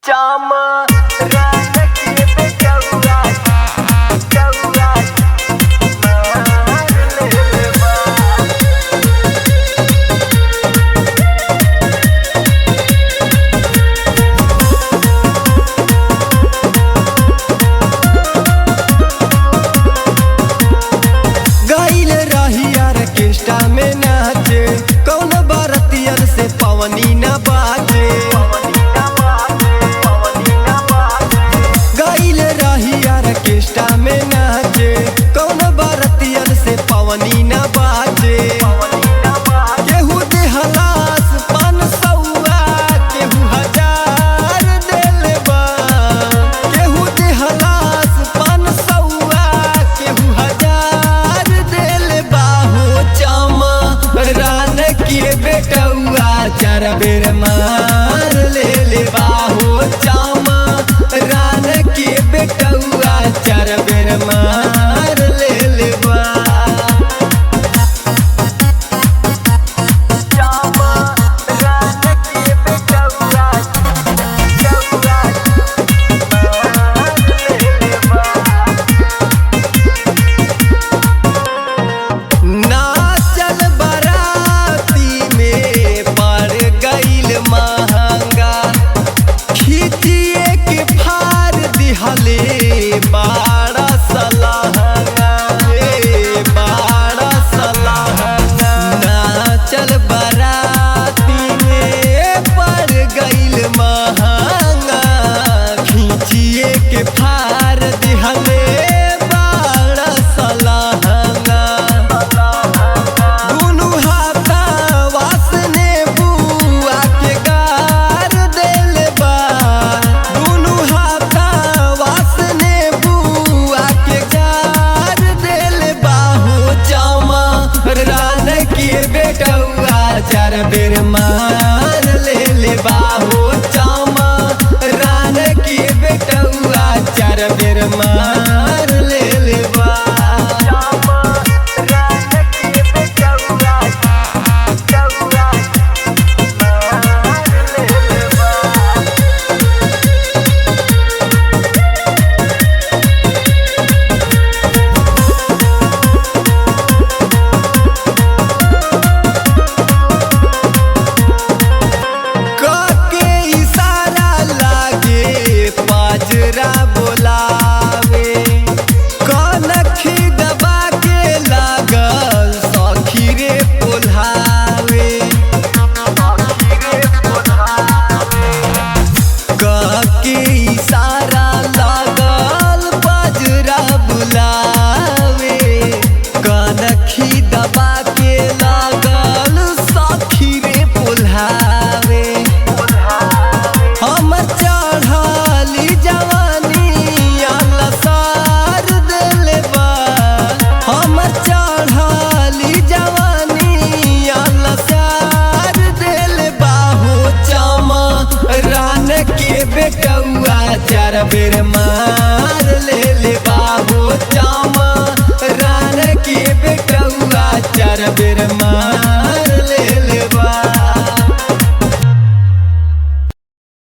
चामा रान के बेटौआ चौआ मार लेबा। गइल रही ऑर्केस्ट्रा में नाचे कौन बरतियन से पवनी न बाजे। गइल रही ऑर्केस्ट्रा में नाचे कौन बरतियन से पवनी न बाजे। केहू देहलास 500 केहू 1000 देले बा। केहू देहलास 500 केहू 1000 देले बा। हो चामा रान के बेटौआ 4 बेर मार लेले बा। हो चामा रान के बेटौआ 4 बेर मार लेले बा। चामा रान के बेटौआ चौआ मार लेबा। नाचल बराती में पड़ गइल महंगा खिचिए के फाड़ दिहले 12 सलहंगा 12 सलहंगा। नाचल बराती में पड़ गइल महंगा खिचिए के फाड़ दिहले 12 सलहंगा। दुनु हाथा वासने बुआ के गार देले बा। दुनु हाथा वासने बुआ के गार देले बा। हो चामा रान के बेटौआ 4 बेर मार लेले बा। हो चामा रान के बेटौआ 4 बेर मार लेले बा। चामा रान के बेटौआ चौआ मार लेबा। के इशारा लागे पाजरा बोलावे कनखी दबा के लागल सखी रे पोल्हावे। के इशारा लागल पाजरा बुलावे कनखी दबा के लागल सखी रे पोल्हावे। हम चढ़ली जवानी लसार देले बा। हम चढ़ली जवानी लसार देले बा। हो चामा रान के बेटौआ 4 बेर मार